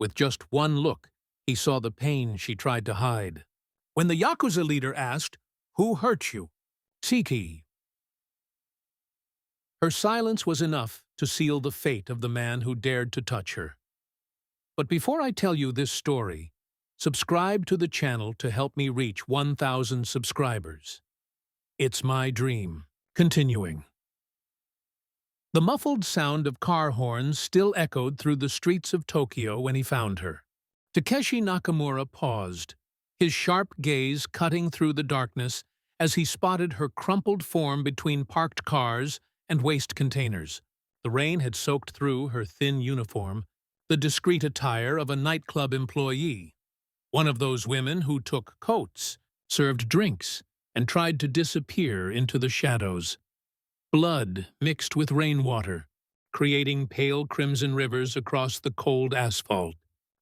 With just one look, he saw the pain she tried to hide. When the Yakuza leader asked, "Who hurt you?" Siki. Her silence was enough to seal the fate of the man who dared to touch her. But before I tell you this story, subscribe to the channel to help me reach 1,000 subscribers. It's my dream. Continuing. The muffled sound of car horns still echoed through the streets of Tokyo when he found her. Takeshi Nakamura paused, his sharp gaze cutting through the darkness as he spotted her crumpled form between parked cars and waste containers. The rain had soaked through her thin uniform, the discreet attire of a nightclub employee, one of those women who took coats, served drinks, and tried to disappear into the shadows. Blood mixed with rainwater, creating pale crimson rivers across the cold asphalt.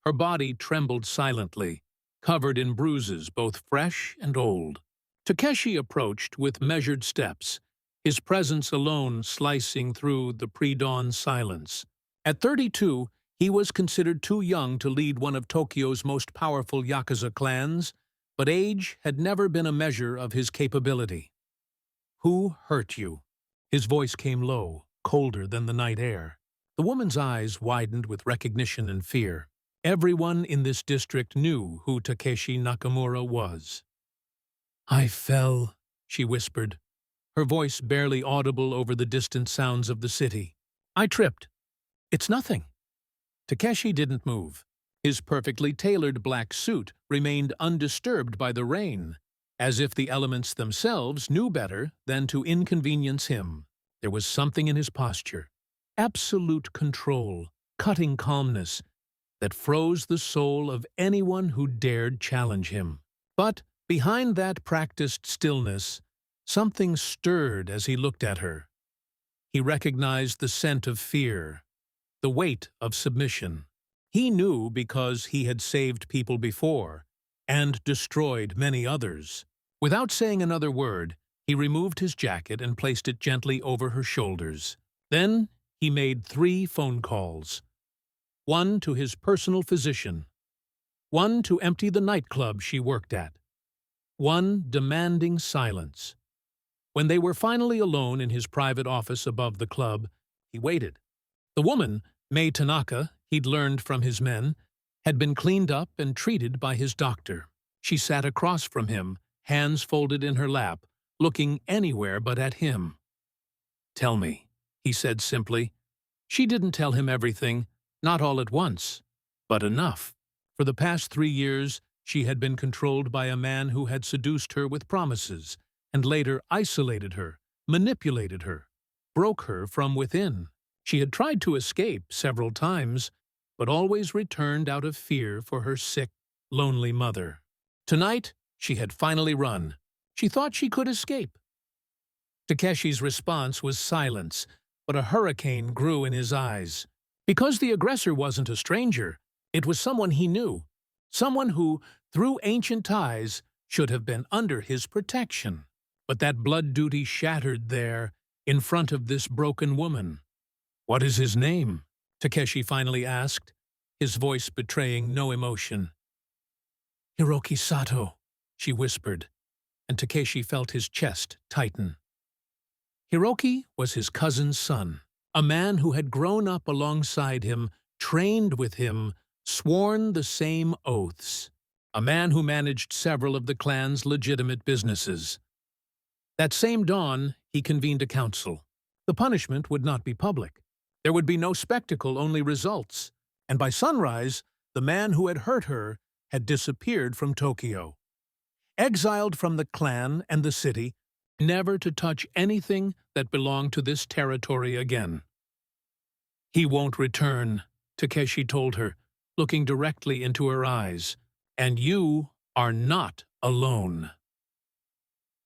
Her body trembled silently, covered in bruises both fresh and old. Takeshi approached with measured steps, his presence alone slicing through the pre-dawn silence. At 32, he was considered too young to lead one of Tokyo's most powerful Yakuza clans, but age had never been a measure of his capability. "Who hurt you?" His voice came low, colder than the night air. The woman's eyes widened with recognition and fear. Everyone in this district knew who Takeshi Nakamura was. "I fell," she whispered, her voice barely audible over the distant sounds of the city. "I tripped. It's nothing." Takeshi didn't move. His perfectly tailored black suit remained undisturbed by the rain, as if the elements themselves knew better than to inconvenience him. There was something in his posture, absolute control, cutting calmness, that froze the soul of anyone who dared challenge him. But behind that practiced stillness, something stirred as he looked at her. He recognized the scent of fear, the weight of submission. He knew because he had saved people before and destroyed many others. Without saying another word, he removed his jacket and placed it gently over her shoulders. Then he made 3 phone calls. One to his personal physician, one to empty the nightclub she worked at, one demanding silence. When they were finally alone in his private office above the club, he waited. The woman, Mei Tanaka, he'd learned from his men, had been cleaned up and treated by his doctor. She sat across from him, hands folded in her lap, looking anywhere but at him. "Tell me," he said simply. She didn't tell him everything, not all at once, but enough. For the past 3 years, she had been controlled by a man who had seduced her with promises, and later isolated her, manipulated her, broke her from within. She had tried to escape several times, but always returned out of fear for her sick, lonely mother. Tonight, she had finally run. She thought she could escape. Takeshi's response was silence, but a hurricane grew in his eyes. Because the aggressor wasn't a stranger, it was someone he knew, someone who, through ancient ties, should have been under his protection. But that blood duty shattered there, in front of this broken woman. "What is his name?" Takeshi finally asked, his voice betraying no emotion. "Hiroki Sato," she whispered, and Takeshi felt his chest tighten. Hiroki was his cousin's son, a man who had grown up alongside him, trained with him, sworn the same oaths. A man who managed several of the clan's legitimate businesses. That same dawn, he convened a council. The punishment would not be public. There would be no spectacle, only results. And by sunrise, the man who had hurt her had disappeared from Tokyo. Exiled from the clan and the city, never to touch anything that belonged to this territory again. "He won't return," Takeshi told her, looking directly into her eyes. "And you are not alone."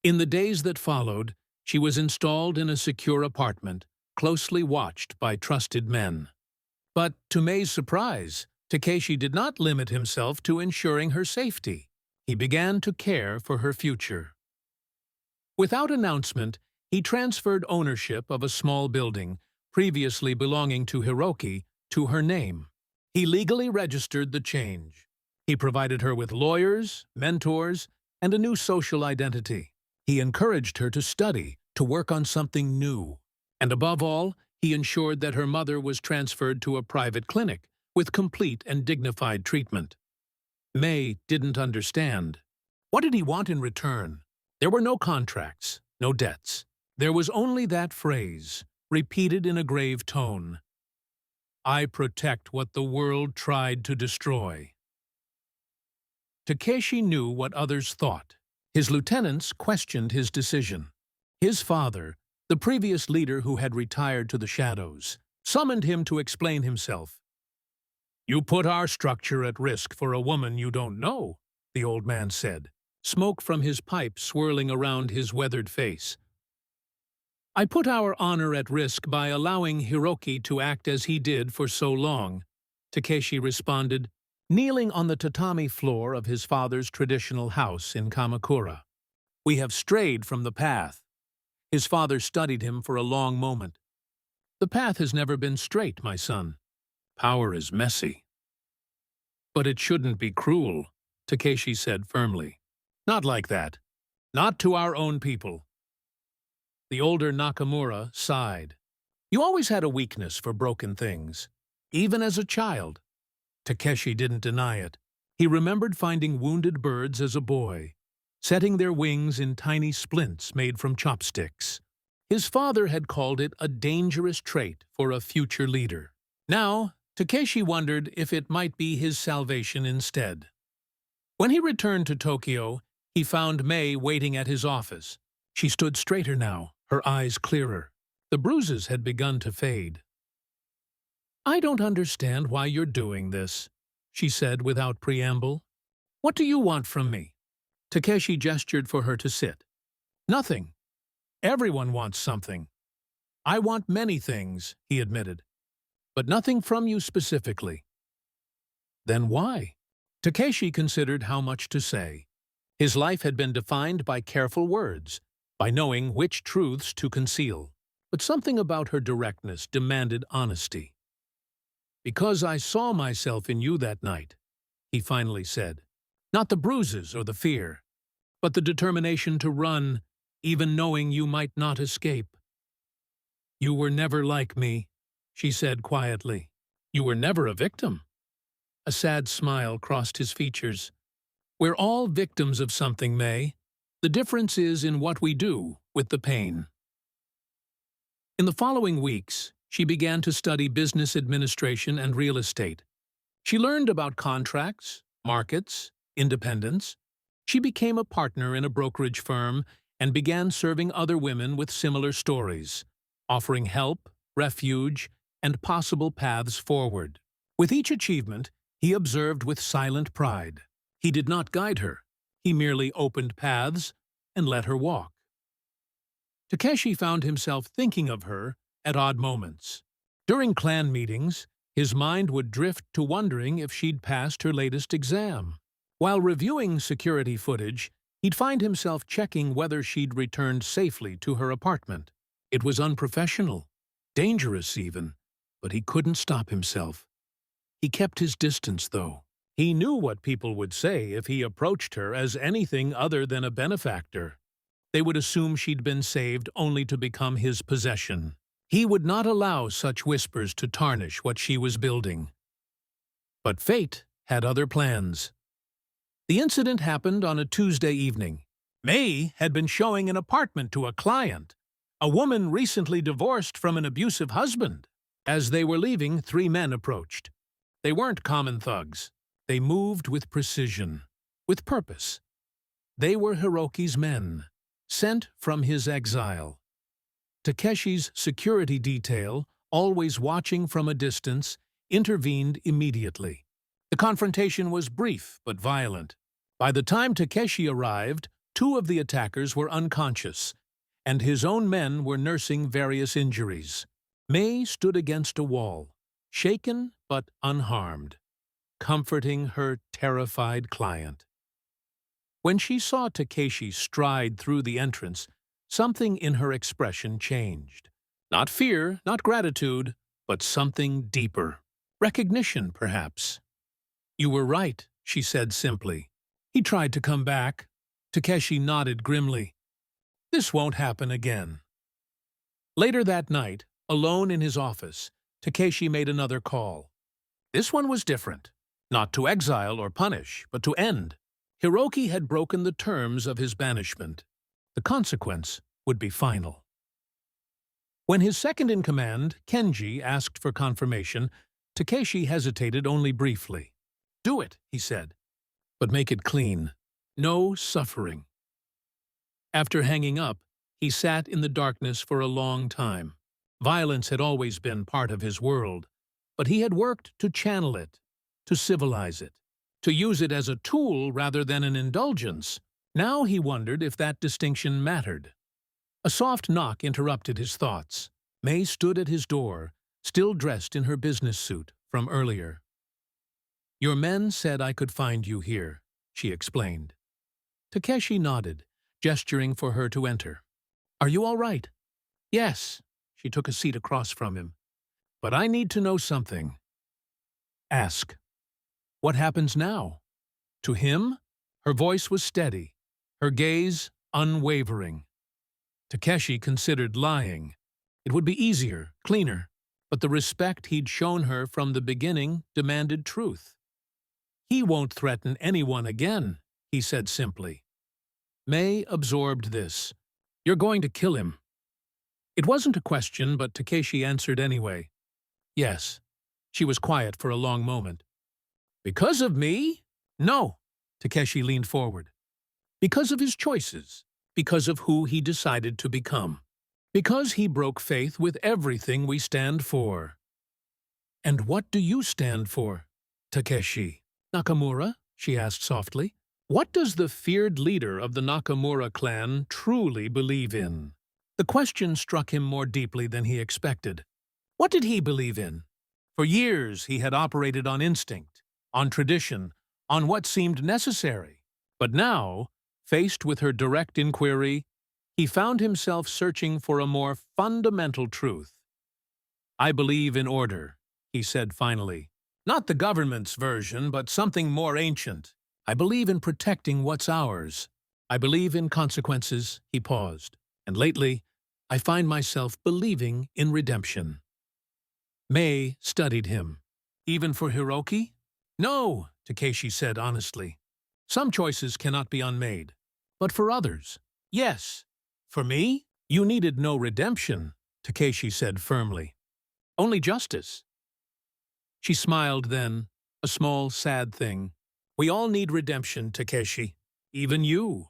In the days that followed, she was installed in a secure apartment, closely watched by trusted men. But to Mei's surprise, Takeshi did not limit himself to ensuring her safety. He began to care for her future. Without announcement, he transferred ownership of a small building, previously belonging to Hiroki, to her name. He legally registered the change. He provided her with lawyers, mentors, and a new social identity. He encouraged her to study, to work on something new. And above all, he ensured that her mother was transferred to a private clinic with complete and dignified treatment. May didn't understand. What did he want in return? There were no contracts, no debts. There was only that phrase, repeated in a grave tone. I protect what the world tried to destroy. Takeshi knew what others thought. His lieutenants questioned his decision. His father, the previous leader who had retired to the shadows, summoned him to explain himself. You put our structure at risk for a woman you don't know, the old man said, smoke from his pipe swirling around his weathered face. I put our honor at risk by allowing Hiroki to act as he did for so long, Takeshi responded, kneeling on the tatami floor of his father's traditional house in Kamakura. We have strayed from the path. His father studied him for a long moment. The path has never been straight, my son. Power is messy. But it shouldn't be cruel, Takeshi said firmly. Not like that. Not to our own people. The older Nakamura sighed. You always had a weakness for broken things, even as a child. Takeshi didn't deny it. He remembered finding wounded birds as a boy, setting their wings in tiny splints made from chopsticks. His father had called it a dangerous trait for a future leader. Now, Takeshi wondered if it might be his salvation instead. When he returned to Tokyo, he found May waiting at his office. She stood straighter now, her eyes clearer. The bruises had begun to fade. I don't understand why you're doing this, she said without preamble. What do you want from me? Takeshi gestured for her to sit. Nothing. Everyone wants something. I want many things, he admitted, but nothing from you specifically. Then why? Takeshi considered how much to say. His life had been defined by careful words, by knowing which truths to conceal. But something about her directness demanded honesty. Because I saw myself in you that night, he finally said. Not the bruises or the fear, but the determination to run, even knowing you might not escape. You were never like me, she said quietly. You were never a victim. A sad smile crossed his features. We're all victims of something, May. The difference is in what we do with the pain. In the following weeks, she began to study business administration and real estate. She learned about contracts, markets, independence. She became a partner in a brokerage firm and began serving other women with similar stories, offering help, refuge, and possible paths forward. With each achievement, he observed with silent pride. He did not guide her. He merely opened paths and let her walk. Takeshi found himself thinking of her at odd moments. During clan meetings, his mind would drift to wondering if she'd passed her latest exam. While reviewing security footage, he'd find himself checking whether she'd returned safely to her apartment. It was unprofessional, dangerous even, but he couldn't stop himself. He kept his distance, though. He knew what people would say if he approached her as anything other than a benefactor. They would assume she'd been saved only to become his possession. He would not allow such whispers to tarnish what she was building. But fate had other plans. The incident happened on a Tuesday evening. May had been showing an apartment to a client, a woman recently divorced from an abusive husband. As they were leaving, 3 men approached. They weren't common thugs. They moved with precision, with purpose. They were Hiroki's men, sent from his exile. Takeshi's security detail, always watching from a distance, intervened immediately. The confrontation was brief but violent. By the time Takeshi arrived, 2 of the attackers were unconscious, and his own men were nursing various injuries. May stood against a wall, shaken but unharmed, comforting her terrified client. When she saw Takeshi stride through the entrance, something in her expression changed. Not fear, not gratitude, but something deeper. Recognition, perhaps. You were right, she said simply. He tried to come back. Takeshi nodded grimly. This won't happen again. Later that night, alone in his office, Takeshi made another call. This one was different. Not to exile or punish, but to end. Hiroki had broken the terms of his banishment. The consequence would be final. When his second-in-command, Kenji, asked for confirmation, Takeshi hesitated only briefly. Do it, he said, but make it clean. No suffering. After hanging up, he sat in the darkness for a long time. Violence had always been part of his world, but he had worked to channel it, to civilize it, to use it as a tool rather than an indulgence. Now he wondered if that distinction mattered. A soft knock interrupted his thoughts. May stood at his door, still dressed in her business suit from earlier. Your men said I could find you here, she explained. Takeshi nodded, gesturing for her to enter. Are you all right? Yes, she took a seat across from him. But I need to know something. Ask. What happens now? To him, her voice was steady, her gaze unwavering. Takeshi considered lying. It would be easier, cleaner, but the respect he'd shown her from the beginning demanded truth. He won't threaten anyone again, he said simply. May absorbed this. You're going to kill him. It wasn't a question, but Takeshi answered anyway. Yes. She was quiet for a long moment. Because of me? No. Takeshi leaned forward. Because of his choices. Because of who he decided to become. Because he broke faith with everything we stand for. And what do you stand for, Takeshi? Nakamura? She asked softly. What does the feared leader of the Nakamura clan truly believe in? The question struck him more deeply than he expected. What did he believe in? For years he had operated on instinct, on tradition, on what seemed necessary. But now, faced with her direct inquiry, he found himself searching for a more fundamental truth. I believe in order, he said finally. Not the government's version, but something more ancient. I believe in protecting what's ours. I believe in consequences, he paused. And lately, I find myself believing in redemption. May studied him. Even for Hiroki? No, Takeshi said honestly. Some choices cannot be unmade. But for others, yes. For me, you needed no redemption, Takeshi said firmly. Only justice. She smiled then, a small, sad thing. We all need redemption, Takeshi. Even you.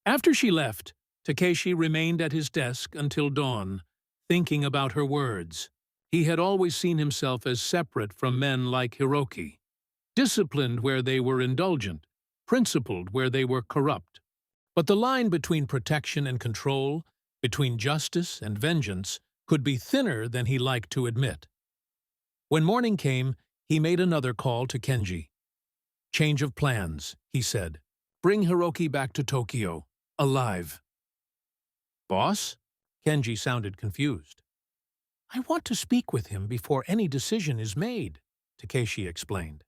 After she left, Takeshi remained at his desk until dawn, thinking about her words. He had always seen himself as separate from men like Hiroki, disciplined where they were indulgent, principled where they were corrupt. But the line between protection and control, between justice and vengeance, could be thinner than he liked to admit. When morning came, he made another call to Kenji. Change of plans, he said. Bring Hiroki back to Tokyo, alive. Boss? Kenji sounded confused. I want to speak with him before any decision is made, Takeshi explained.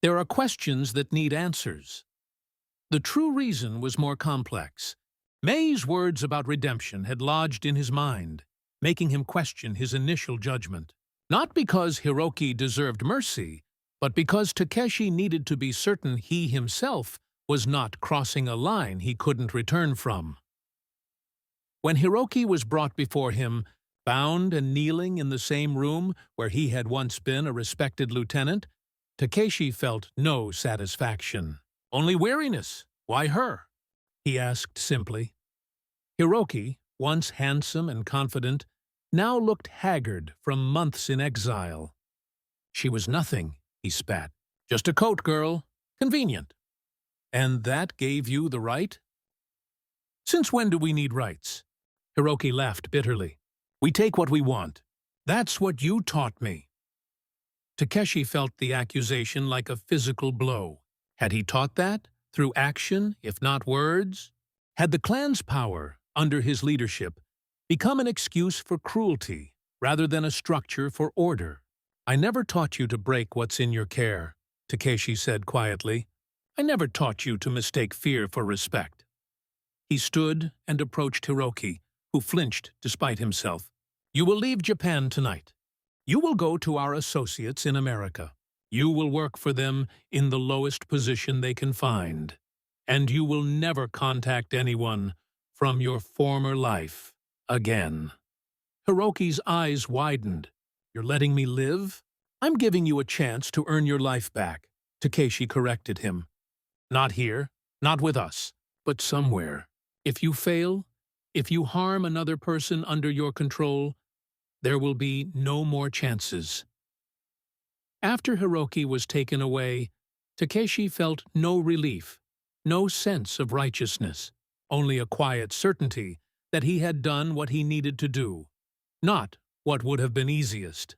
There are questions that need answers. The true reason was more complex. May's words about redemption had lodged in his mind, making him question his initial judgment. Not because Hiroki deserved mercy, but because Takeshi needed to be certain he himself was not crossing a line he couldn't return from. When Hiroki was brought before him, bound and kneeling in the same room where he had once been a respected lieutenant, Takeshi felt no satisfaction. Only weariness. Why her? He asked simply. Hiroki, once handsome and confident, now looked haggard from months in exile. She was nothing, he spat. Just a coat, girl. Convenient. And that gave you the right? Since when do we need rights? Hiroki laughed bitterly. We take what we want. That's what you taught me. Takeshi felt the accusation like a physical blow. Had he taught that? Through action, if not words? Had the clan's power, under his leadership, become an excuse for cruelty rather than a structure for order? I never taught you to break what's in your care, Takeshi said quietly. I never taught you to mistake fear for respect. He stood and approached Hiroki, who flinched despite himself. You will leave Japan tonight. You will go to our associates in America. You will work for them in the lowest position they can find. And you will never contact anyone from your former life again. Hiroki's eyes widened. You're letting me live? I'm giving you a chance to earn your life back, Takeshi corrected him. Not here, not with us, but somewhere. If you fail, if you harm another person under your control, there will be no more chances. After Hiroki was taken away, Takeshi felt no relief, no sense of righteousness, only a quiet certainty that he had done what he needed to do, not what would have been easiest.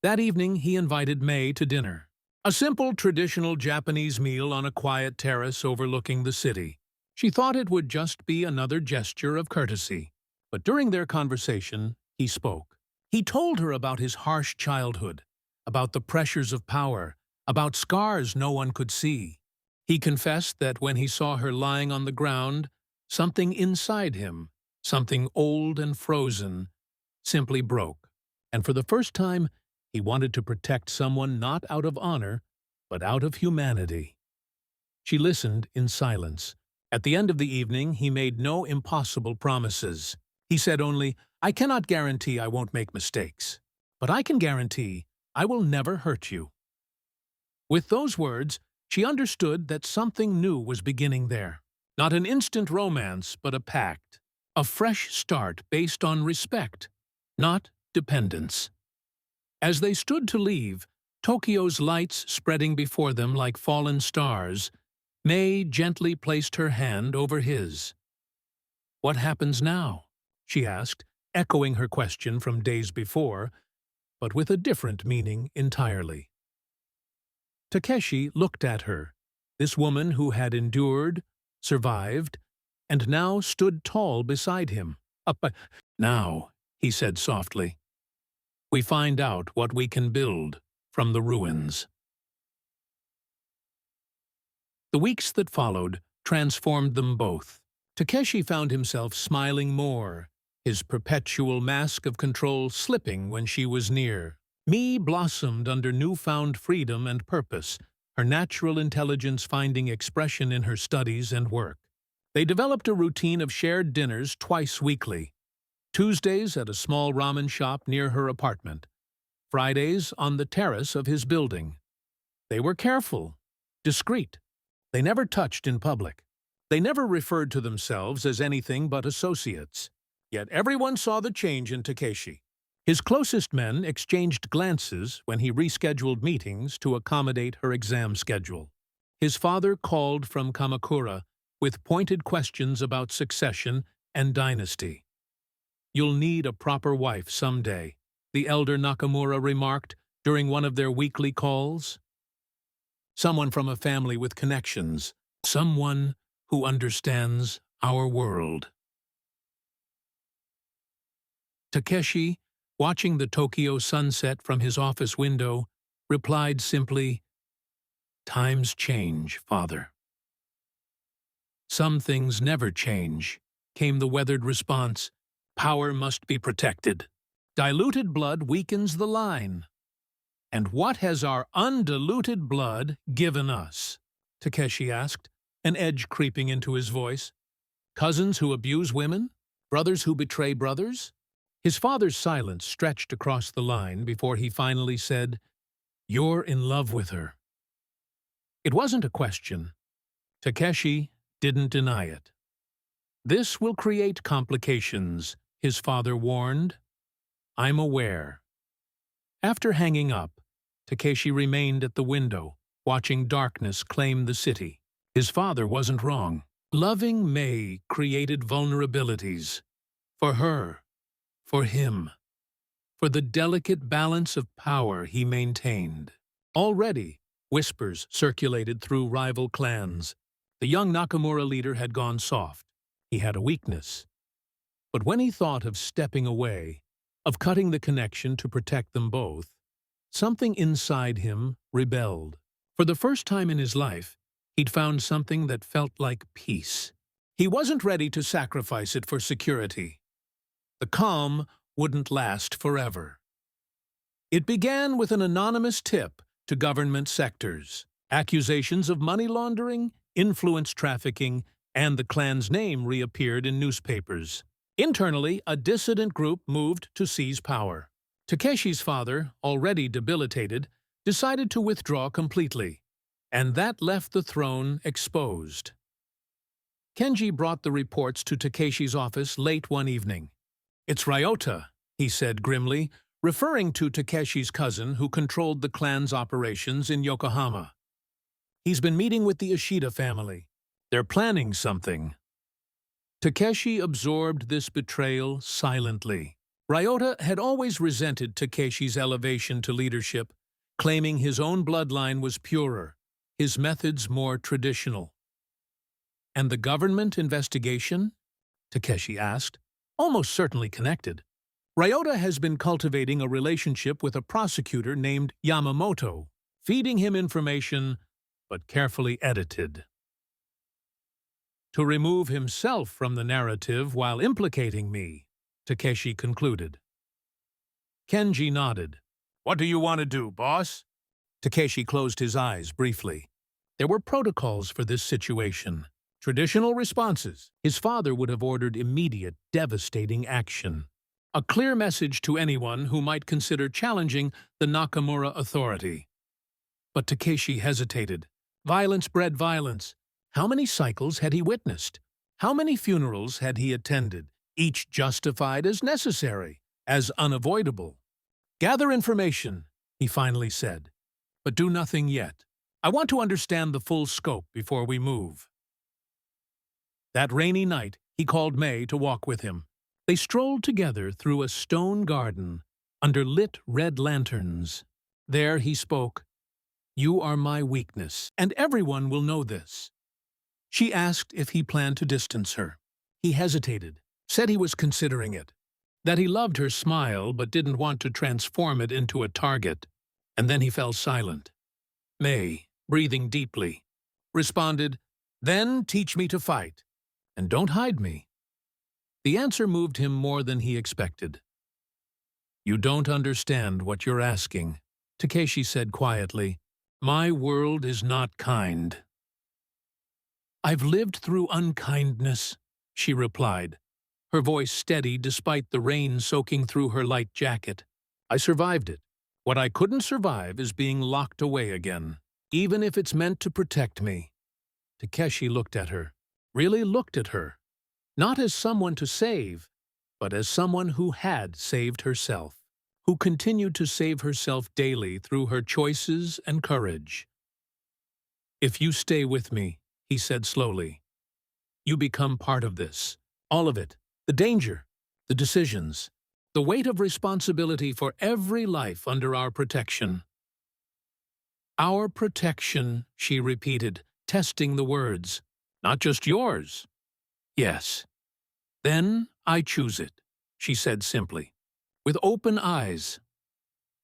That evening he invited Mei to dinner, a simple traditional Japanese meal on a quiet terrace overlooking the city. She thought it would just be another gesture of courtesy, but during their conversation, he spoke. He told her about his harsh childhood, about the pressures of power, about scars no one could see. He confessed that when he saw her lying on the ground, something inside him, something old and frozen, simply broke, and for the first time, he wanted to protect someone not out of honor, but out of humanity. She listened in silence. At the end of the evening, he made no impossible promises. He said only, I cannot guarantee I won't make mistakes, but I can guarantee I will never hurt you. With those words, she understood that something new was beginning there. Not an instant romance, but a pact. A fresh start based on respect, not dependence. As they stood to leave, Tokyo's lights spreading before them like fallen stars, Mei gently placed her hand over his. What happens now? She asked, echoing her question from days before, but with a different meaning entirely. Takeshi looked at her, this woman who had endured, survived, and now stood tall beside him. Now, he said softly, we find out what we can build from the ruins. The weeks that followed transformed them both. Takeshi found himself smiling more, his perpetual mask of control slipping when she was near. Mei blossomed under newfound freedom and purpose, her natural intelligence finding expression in her studies and work. They developed a routine of shared dinners twice weekly. Tuesdays at a small ramen shop near her apartment, Fridays on the terrace of his building. They were careful, discreet. They never touched in public. They never referred to themselves as anything but associates. Yet everyone saw the change in Takeshi. His closest men exchanged glances when he rescheduled meetings to accommodate her exam schedule. His father called from Kamakura with pointed questions about succession and dynasty. You'll need a proper wife someday, the elder Nakamura remarked during one of their weekly calls. Someone from a family with connections, someone who understands our world. Takeshi, watching the Tokyo sunset from his office window, replied simply, Times change, father. Some things never change, came the weathered response. Power must be protected. Diluted blood weakens the line. And what has our undiluted blood given us? Takeshi asked, an edge creeping into his voice. Cousins who abuse women? Brothers who betray brothers? His father's silence stretched across the line before he finally said, You're in love with her. It wasn't a question. Takeshi didn't deny it. This will create complications, his father warned. I'm aware. After hanging up, Takeshi remained at the window, watching darkness claim the city. His father wasn't wrong. Loving Mei created vulnerabilities. For her, for him, for the delicate balance of power he maintained. Already, whispers circulated through rival clans. The young Nakamura leader had gone soft. He had a weakness. But when he thought of stepping away, of cutting the connection to protect them both, something inside him rebelled. For the first time in his life, he'd found something that felt like peace. He wasn't ready to sacrifice it for security. The calm wouldn't last forever. It began with an anonymous tip to government sectors. Accusations of money laundering, influence trafficking, and the clan's name reappeared in newspapers. Internally, a dissident group moved to seize power. Takeshi's father, already debilitated, decided to withdraw completely, and that left the throne exposed. Kenji brought the reports to Takeshi's office late one evening. "It's Ryota," he said grimly, referring to Takeshi's cousin who controlled the clan's operations in Yokohama. "He's been meeting with the Ishida family. They're planning something." Takeshi absorbed this betrayal silently. Ryota had always resented Takeshi's elevation to leadership, claiming his own bloodline was purer, his methods more traditional. "And the government investigation?" Takeshi asked. "Almost certainly connected. Ryota has been cultivating a relationship with a prosecutor named Yamamoto, feeding him information, but carefully edited, to remove himself from the narrative while implicating me," Takeshi concluded. Kenji nodded. "What do you want to do, boss?" Takeshi closed his eyes briefly. There were protocols for this situation. Traditional responses. His father would have ordered immediate, devastating action. A clear message to anyone who might consider challenging the Nakamura authority. But Takeshi hesitated. Violence bred violence. How many cycles had he witnessed? How many funerals had he attended, each justified as necessary, as unavoidable? "Gather information," he finally said, "but do nothing yet. I want to understand the full scope before we move." That rainy night, he called May to walk with him. They strolled together through a stone garden, under lit red lanterns. There he spoke. "You are my weakness, and everyone will know this." She asked if he planned to distance her. He hesitated, said he was considering it, that he loved her smile but didn't want to transform it into a target, and then he fell silent. May, breathing deeply, responded, "Then teach me to fight, and don't hide me." The answer moved him more than he expected. "You don't understand what you're asking," Takeshi said quietly. "My world is not kind." "I've lived through unkindness," she replied, her voice steady despite the rain soaking through her light jacket. "I survived it. What I couldn't survive is being locked away again, even if it's meant to protect me." Takeshi looked at her, really looked at her, not as someone to save, but as someone who had saved herself, who continued to save herself daily through her choices and courage. "If you stay with me," he said slowly, "you become part of this, all of it, the danger, the decisions, the weight of responsibility for every life under our protection." "Our protection," she repeated, testing the words. "Not just yours." "Yes." "Then I choose it," she said simply, with open eyes.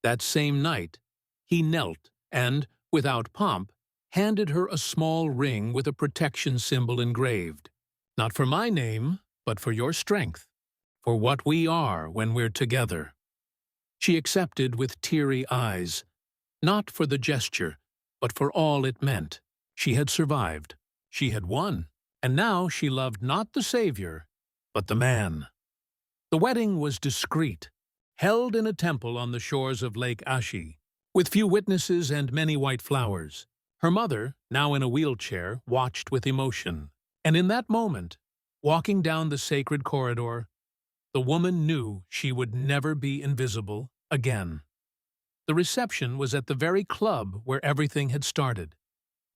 That same night, he knelt and, without pomp, handed her a small ring with a protection symbol engraved. "Not for my name, but for your strength, for what we are when we're together." She accepted with teary eyes, not for the gesture, but for all it meant. She had survived. She had won. And now she loved not the savior, but the man. The wedding was discreet, held in a temple on the shores of Lake Ashi, with few witnesses and many white flowers. Her mother, now in a wheelchair, watched with emotion. And in that moment, walking down the sacred corridor, the woman knew she would never be invisible again. The reception was at the very club where everything had started,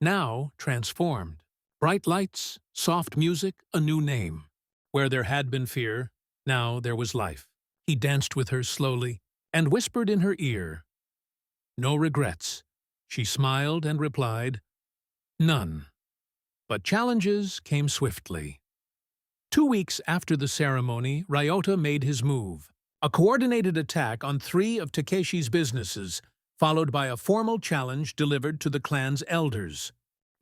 now transformed. Bright lights, soft music, a new name. Where there had been fear, now there was life. He danced with her slowly and whispered in her ear, "No regrets." She smiled and replied, "None." But challenges came swiftly. 2 weeks after the ceremony, Ryota made his move. A coordinated attack on 3 of Takeshi's businesses, followed by a formal challenge delivered to the clan's elders.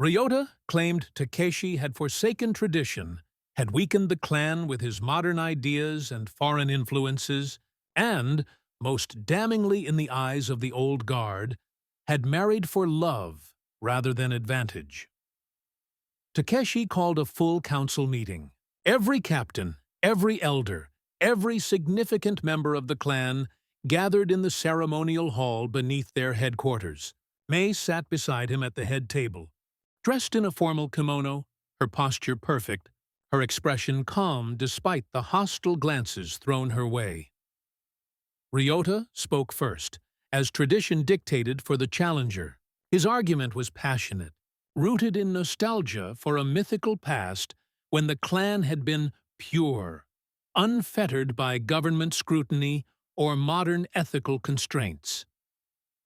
Ryota claimed Takeshi had forsaken tradition, had weakened the clan with his modern ideas and foreign influences, and, most damningly in the eyes of the old guard, had married for love rather than advantage. Takeshi called a full council meeting. Every captain, every elder, every significant member of the clan gathered in the ceremonial hall beneath their headquarters. May sat beside him at the head table. Dressed in a formal kimono, her posture perfect, her expression calm despite the hostile glances thrown her way. Ryota spoke first, as tradition dictated for the challenger. His argument was passionate, rooted in nostalgia for a mythical past when the clan had been pure, unfettered by government scrutiny or modern ethical constraints.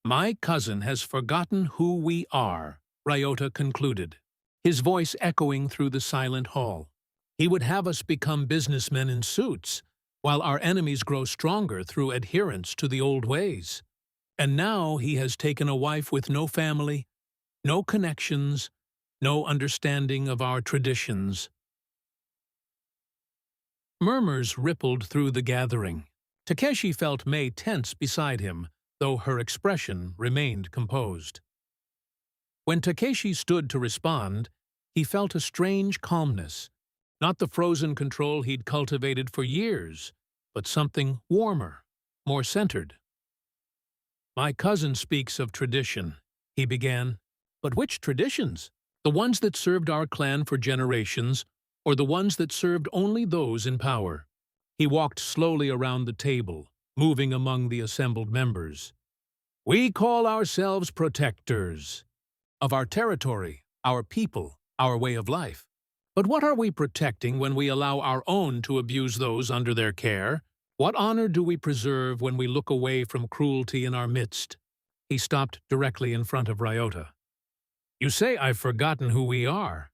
"My cousin has forgotten who we are," Ryota concluded, his voice echoing through the silent hall. "He would have us become businessmen in suits, while our enemies grow stronger through adherence to the old ways. And now he has taken a wife with no family, no connections, no understanding of our traditions." Murmurs rippled through the gathering. Takeshi felt May tense beside him, though her expression remained composed. When Takeshi stood to respond, he felt a strange calmness, not the frozen control he'd cultivated for years, but something warmer, more centered. "My cousin speaks of tradition," he began. "But which traditions? The ones that served our clan for generations, or the ones that served only those in power?" He walked slowly around the table, moving among the assembled members. "We call ourselves protectors of our territory, our people, our way of life. But what are we protecting when we allow our own to abuse those under their care? What honor do we preserve when we look away from cruelty in our midst?" He stopped directly in front of Ryota. "You say I've forgotten who we are.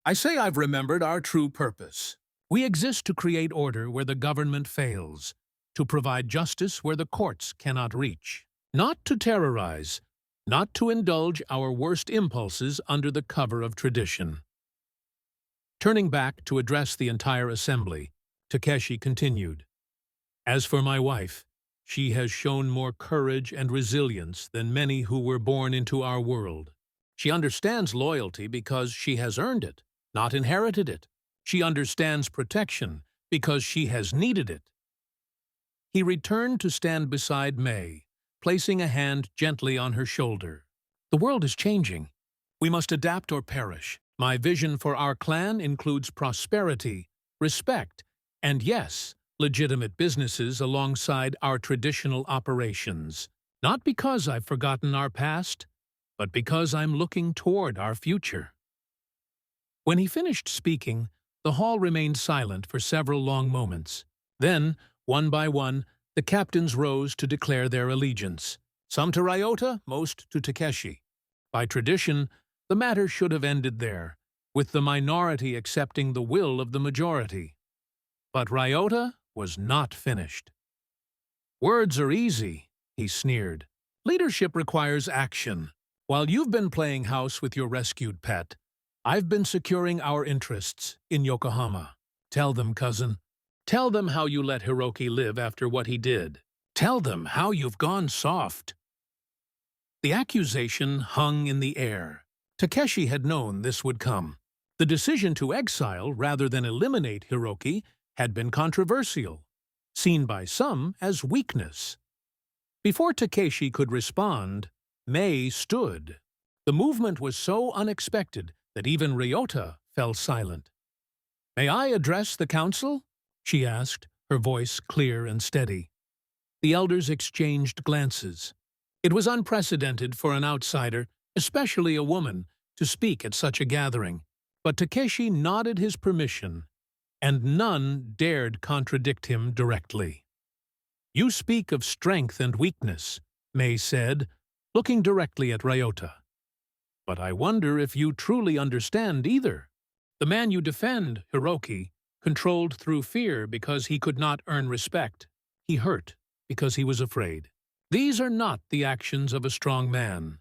I say I've remembered our true purpose. We exist to create order where the government fails, to provide justice where the courts cannot reach. Not to terrorize, not to indulge our worst impulses under the cover of tradition." Turning back to address the entire assembly, Takeshi continued, "As for my wife, she has shown more courage and resilience than many who were born into our world. She understands loyalty because she has earned it, not inherited it. She understands protection because she has needed it." He returned to stand beside May, placing a hand gently on her shoulder. "The world is changing. We must adapt or perish. My vision for our clan includes prosperity, respect, and yes, legitimate businesses alongside our traditional operations. Not because I've forgotten our past, but because I'm looking toward our future." When he finished speaking, the hall remained silent for several long moments. Then, one by one, the captains rose to declare their allegiance. Some to Ryota, most to Takeshi. By tradition, the matter should have ended there, with the minority accepting the will of the majority. But Ryota was not finished. "Words are easy," he sneered. "Leadership requires action. While you've been playing house with your rescued pet, I've been securing our interests in Yokohama. Tell them, cousin. Tell them how you let Hiroki live after what he did. Tell them how you've gone soft." The accusation hung in the air. Takeshi had known this would come. The decision to exile rather than eliminate Hiroki had been controversial, seen by some as weakness. Before Takeshi could respond, May stood. The movement was so unexpected that even Ryota fell silent. "May I address the council?" she asked, her voice clear and steady. The elders exchanged glances. It was unprecedented for an outsider, especially a woman, to speak at such a gathering, but Takeshi nodded his permission, and none dared contradict him directly. "You speak of strength and weakness," May said, looking directly at Ryota. "But I wonder if you truly understand either. The man you defend, Hiroki, controlled through fear because he could not earn respect. He hurt because he was afraid. These are not the actions of a strong man.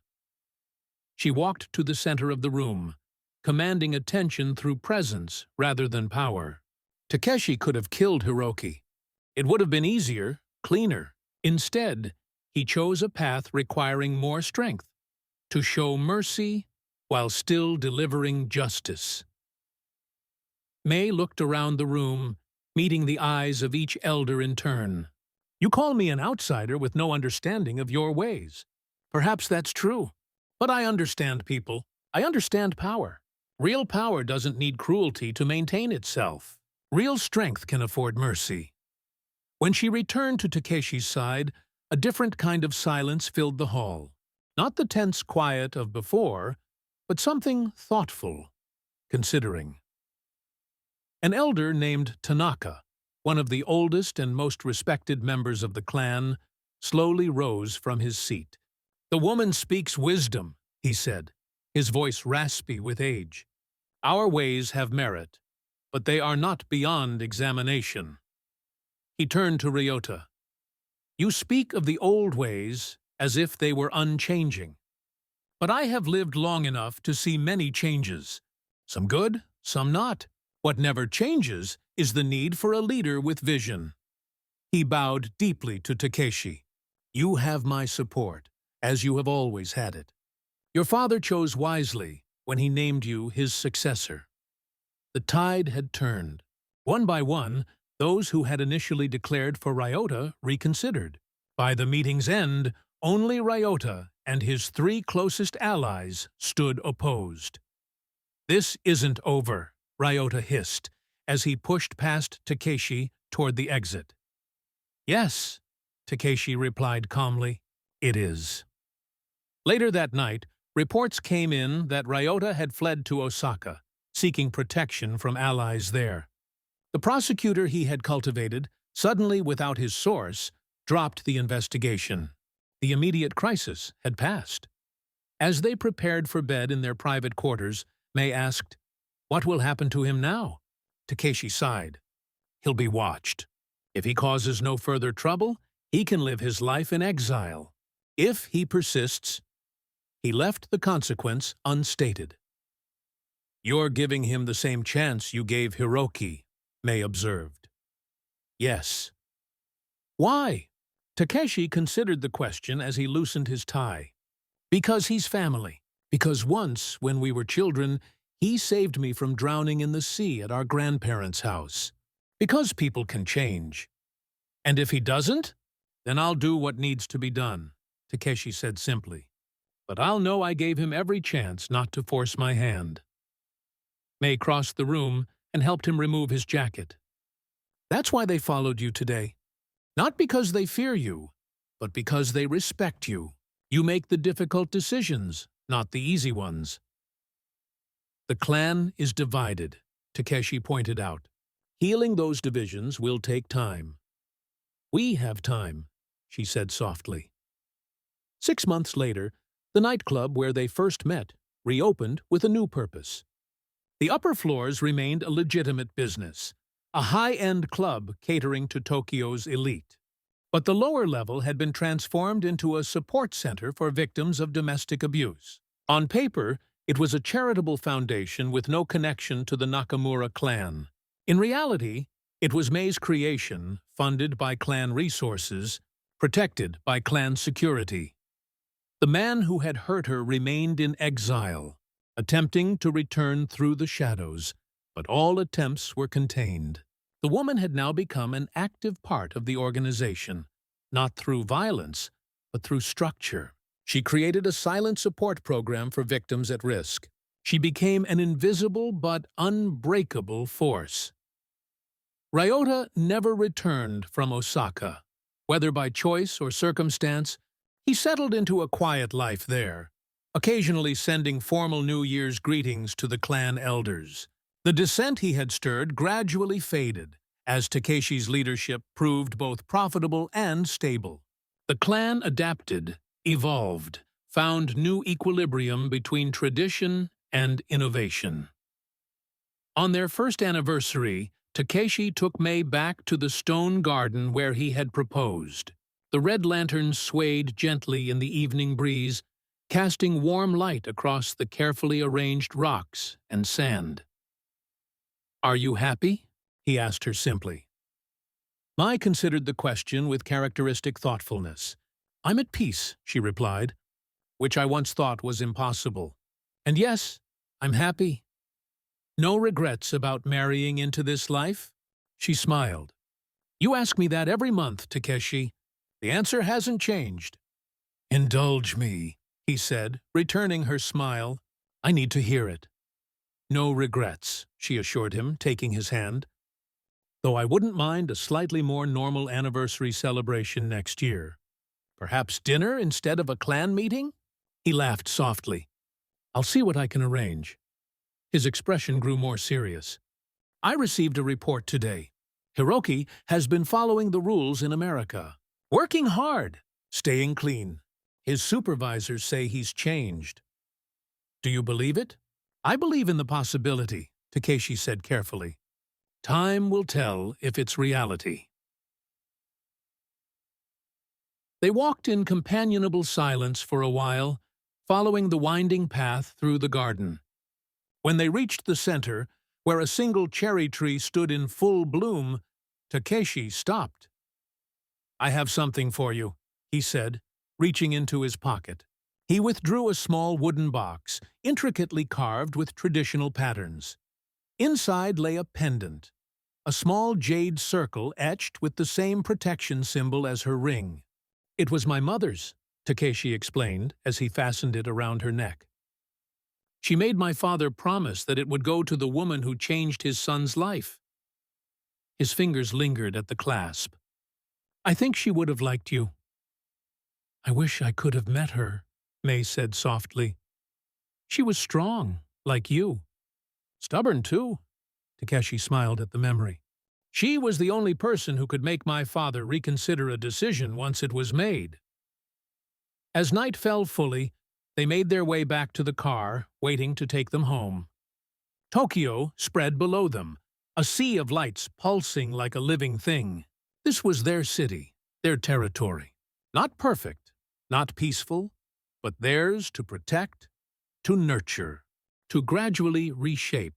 She walked to the center of the room, commanding attention through presence rather than power. Takeshi could have killed Hiroki. It would have been easier, cleaner. Instead, he chose a path requiring more strength, to show mercy while still delivering justice. May looked around the room, meeting the eyes of each elder in turn. You call me an outsider with no understanding of your ways. Perhaps that's true. But I understand people. I understand power. Real power doesn't need cruelty to maintain itself. Real strength can afford mercy. When she returned to Takeshi's side, a different kind of silence filled the hall. Not the tense quiet of before, but something thoughtful, considering. An elder named Tanaka, one of the oldest and most respected members of the clan, slowly rose from his seat. "The woman speaks wisdom," he said, his voice raspy with age. "Our ways have merit, but they are not beyond examination." He turned to Ryota. "You speak of the old ways as if they were unchanging. But I have lived long enough to see many changes. Some good, some not. What never changes is the need for a leader with vision." He bowed deeply to Takeshi. "You have my support, as you have always had it. Your father chose wisely when he named you his successor." The tide had turned. One by one, those who had initially declared for Ryota reconsidered. By the meeting's end, only Ryota and his 3 closest allies stood opposed. "This isn't over," Ryota hissed, as he pushed past Takeshi toward the exit. "Yes," Takeshi replied calmly, "it is." Later that night, reports came in that Ryota had fled to Osaka, seeking protection from allies there. The prosecutor he had cultivated, suddenly without his source, dropped the investigation. The immediate crisis had passed. As they prepared for bed in their private quarters, May asked, "What will happen to him now?" Takeshi sighed. "He'll be watched. If he causes no further trouble, he can live his life in exile. If he persists..." He left the consequence unstated. "You're giving him the same chance you gave Hiroki," May observed. "Yes." "Why?" Takeshi considered the question as he loosened his tie. "Because he's family. Because once, when we were children, he saved me from drowning in the sea at our grandparents' house. Because people can change. And if he doesn't, then I'll do what needs to be done," Takeshi said simply. "But I'll know I gave him every chance not to force my hand." May crossed the room and helped him remove his jacket. "That's why they followed you today. Not because they fear you, but because they respect you. You make the difficult decisions, not the easy ones." "The clan is divided," Takeshi pointed out. "Healing those divisions will take time." "We have time," she said softly. 6 months later, the nightclub where they first met reopened with a new purpose. The upper floors remained a legitimate business, a high-end club catering to Tokyo's elite. But the lower level had been transformed into a support center for victims of domestic abuse. On paper, it was a charitable foundation with no connection to the Nakamura clan. In reality, it was May's creation, funded by clan resources, protected by clan security. The man who had hurt her remained in exile, attempting to return through the shadows, but all attempts were contained. The woman had now become an active part of the organization, not through violence, but through structure. She created a silent support program for victims at risk. She became an invisible but unbreakable force. Ryota never returned from Osaka. Whether by choice or circumstance, he settled into a quiet life there, occasionally sending formal New Year's greetings to the clan elders. The dissent he had stirred gradually faded, as Takeshi's leadership proved both profitable and stable. The clan adapted, evolved, found new equilibrium between tradition and innovation. On their first anniversary, Takeshi took May back to the stone garden where he had proposed. The The red lanterns swayed gently in the evening breeze, casting warm light across the carefully arranged rocks and sand. "Are you happy?" he asked her simply. Mai considered the question with characteristic thoughtfulness. "I'm at peace," she replied, "which I once thought was impossible. And yes, I'm happy. No regrets about marrying into this life?" She smiled. "You ask me that every month, Takeshi. The answer hasn't changed." "Indulge me," he said, returning her smile. "I need to hear it." "No regrets," she assured him, taking his hand. "Though I wouldn't mind a slightly more normal anniversary celebration next year. Perhaps dinner instead of a clan meeting?" He laughed softly. "I'll see what I can arrange." His expression grew more serious. "I received a report today. Hiroki has been following the rules in America. Working hard, staying clean. His supervisors say he's changed." "Do you believe it?" "I believe in the possibility," Takeshi said carefully. "Time will tell if it's reality." They walked in companionable silence for a while, following the winding path through the garden. When they reached the center, where a single cherry tree stood in full bloom, Takeshi stopped. "I have something for you," he said, reaching into his pocket. He withdrew a small wooden box, intricately carved with traditional patterns. Inside lay a pendant, a small jade circle etched with the same protection symbol as her ring. "It was my mother's," Takeshi explained as he fastened it around her neck. "She made my father promise that it would go to the woman who changed his son's life." His fingers lingered at the clasp. "I think she would have liked you." "I wish I could have met her," May said softly. "She was strong, like you." "Stubborn, too." Takeshi smiled at the memory. "She was the only person who could make my father reconsider a decision once it was made." As night fell fully, they made their way back to the car, waiting to take them home. Tokyo spread below them, a sea of lights pulsing like a living thing. This was their city, their territory. Not perfect, not peaceful, but theirs to protect, to nurture, to gradually reshape.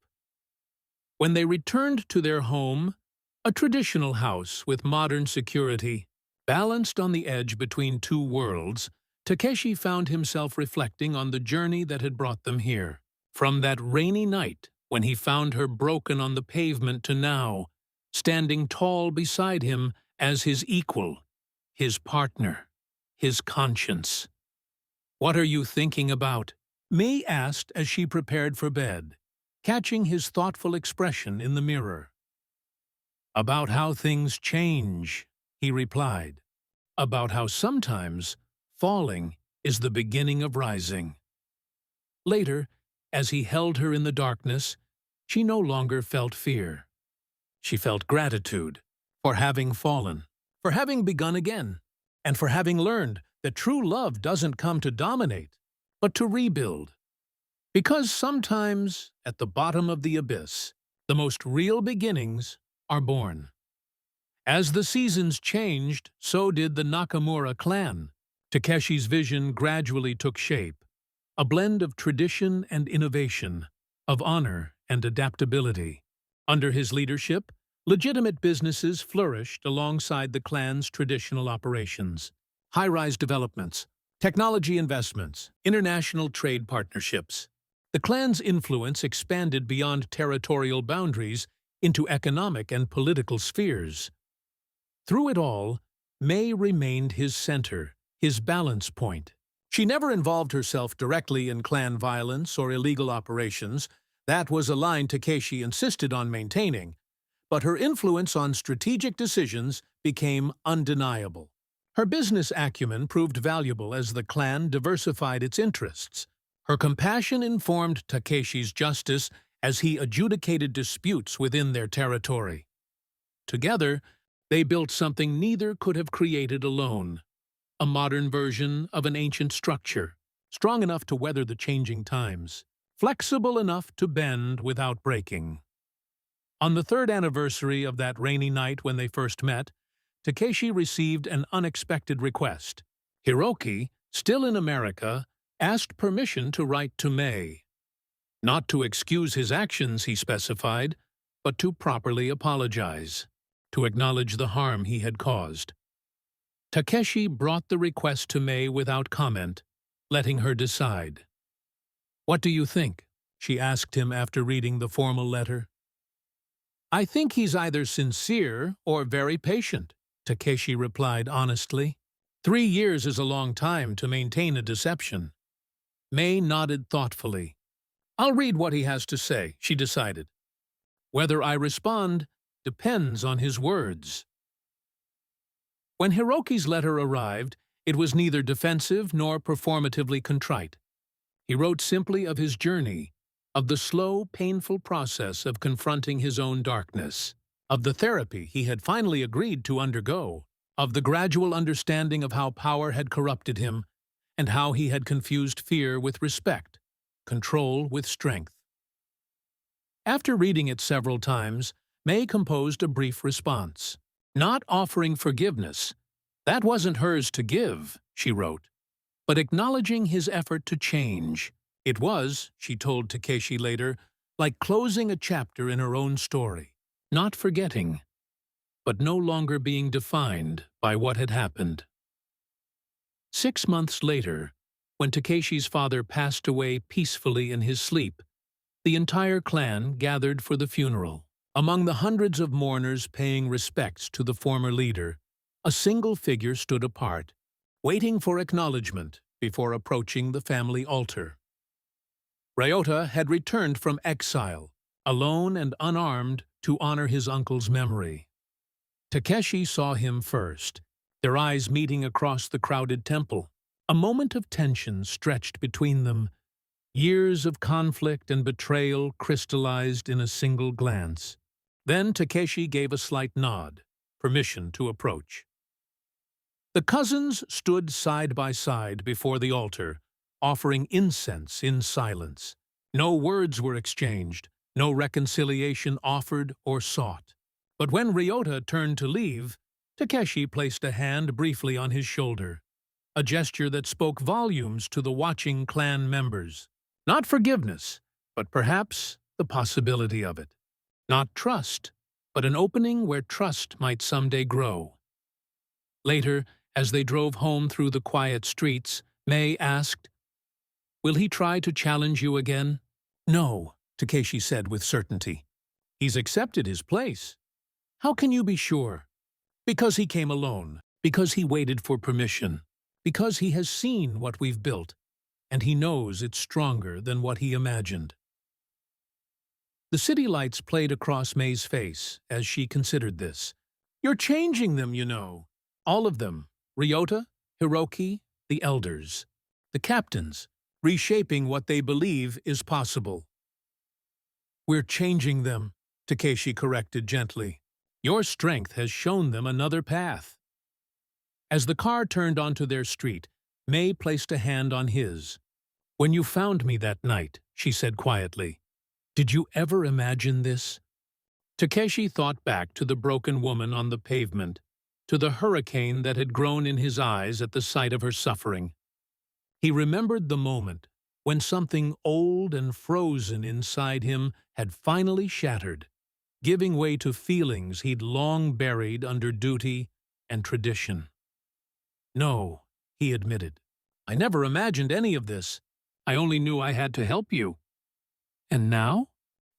When they returned to their home, a traditional house with modern security, balanced on the edge between two worlds, Takeshi found himself reflecting on the journey that had brought them here. From that rainy night when he found her broken on the pavement to now, standing tall beside him as his equal, his partner, his conscience. "What are you thinking about?" May asked as she prepared for bed, catching his thoughtful expression in the mirror. "About how things change," he replied. "About how sometimes falling is the beginning of rising." Later, as he held her in the darkness, she no longer felt fear. She felt gratitude for having fallen, for having begun again, and for having learned that true love doesn't come to dominate, but to rebuild. Because sometimes, at the bottom of the abyss, the most real beginnings are born. As the seasons changed, so did the Nakamura clan. Takeshi's vision gradually took shape, a blend of tradition and innovation, of honor and adaptability. Under his leadership, legitimate businesses flourished alongside the clan's traditional operations. High-rise developments, technology investments, international trade partnerships. The clan's influence expanded beyond territorial boundaries into economic and political spheres. Through it all, May remained his center, his balance point. She never involved herself directly in clan violence or illegal operations. That was a line Takeshi insisted on maintaining, but her influence on strategic decisions became undeniable. Her business acumen proved valuable as the clan diversified its interests. Her compassion informed Takeshi's justice as he adjudicated disputes within their territory. Together, they built something neither could have created alone, a modern version of an ancient structure, strong enough to weather the changing times, flexible enough to bend without breaking. On the third anniversary of that rainy night when they first met, Takeshi received an unexpected request. Hiroki, still in America, asked permission to write to May. Not to excuse his actions, he specified, but to properly apologize, to acknowledge the harm he had caused. Takeshi brought the request to May without comment, letting her decide. "What do you think?" she asked him after reading the formal letter. "I think he's either sincere or very patient," Takeshi replied honestly. 3 years is a long time to maintain a deception. May nodded thoughtfully. "I'll read what he has to say," she decided. "Whether I respond depends on his words." When Hiroki's letter arrived, it was neither defensive nor performatively contrite. He wrote simply of his journey, of the slow, painful process of confronting his own darkness, of the therapy he had finally agreed to undergo, of the gradual understanding of how power had corrupted him, and how he had confused fear with respect, control with strength. After reading it several times, May composed a brief response. Not offering forgiveness, that wasn't hers to give, she wrote, but acknowledging his effort to change. It was, she told Takeshi later, like closing a chapter in her own story, not forgetting, but no longer being defined by what had happened. 6 months later, when Takeshi's father passed away peacefully in his sleep, the entire clan gathered for the funeral. Among the hundreds of mourners paying respects to the former leader, a single figure stood apart, waiting for acknowledgement before approaching the family altar. Ryota had returned from exile, alone and unarmed, to honor his uncle's memory. Takeshi saw him first, their eyes meeting across the crowded temple. A moment of tension stretched between them, years of conflict and betrayal crystallized in a single glance. Then Takeshi gave a slight nod, permission to approach. The cousins stood side by side before the altar, offering incense in silence. No words were exchanged, no reconciliation offered or sought. But when Ryota turned to leave, Takeshi placed a hand briefly on his shoulder, a gesture that spoke volumes to the watching clan members. Not forgiveness, but perhaps the possibility of it. Not trust, but an opening where trust might someday grow. Later, as they drove home through the quiet streets, May asked, "Will he try to challenge you again?" "No," Takeshi said with certainty. "He's accepted his place." "How can you be sure?" "Because he came alone, because he waited for permission, because he has seen what we've built, and he knows it's stronger than what he imagined." The city lights played across May's face as she considered this. "You're changing them, you know. All of them. Ryota, Hiroki, the elders. The captains, reshaping what they believe is possible." "We're changing them," Takeshi corrected gently. "Your strength has shown them another path." As the car turned onto their street, May placed a hand on his. "When you found me that night," she said quietly, "did you ever imagine this?" Takeshi thought back to the broken woman on the pavement, to the hurricane that had grown in his eyes at the sight of her suffering. He remembered the moment when something old and frozen inside him had finally shattered, giving way to feelings he'd long buried under duty and tradition. "No," he admitted. "I never imagined any of this. I only knew I had to help you." "And now?"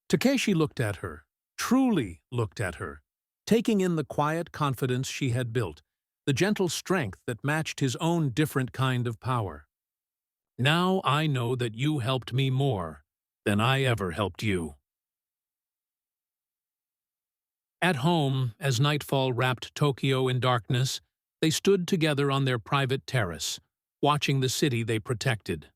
Takeshi looked at her, truly looked at her, taking in the quiet confidence she had built, the gentle strength that matched his own different kind of power. "Now I know that you helped me more than I ever helped you." At home, as nightfall wrapped Tokyo in darkness, they stood together on their private terrace, watching the city they protected.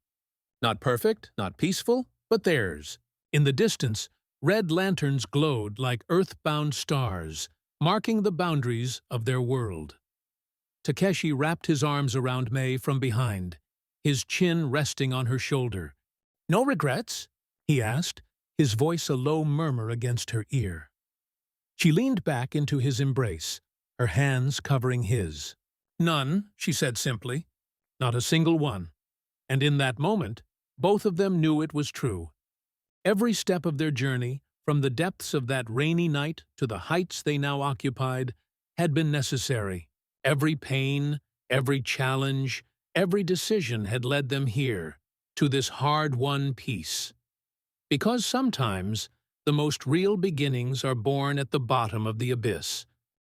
Not perfect, not peaceful, but theirs. In the distance, red lanterns glowed like earthbound stars, marking the boundaries of their world. Takeshi wrapped his arms around May from behind, his chin resting on her shoulder. "No regrets?" he asked, his voice a low murmur against her ear. She leaned back into his embrace, her hands covering his. "None," she said simply. "Not a single one." And in that moment, both of them knew it was true. Every step of their journey, from the depths of that rainy night to the heights they now occupied, had been necessary. Every pain, every challenge, every decision had led them here, to this hard-won peace. Because sometimes the most real beginnings are born at the bottom of the abyss,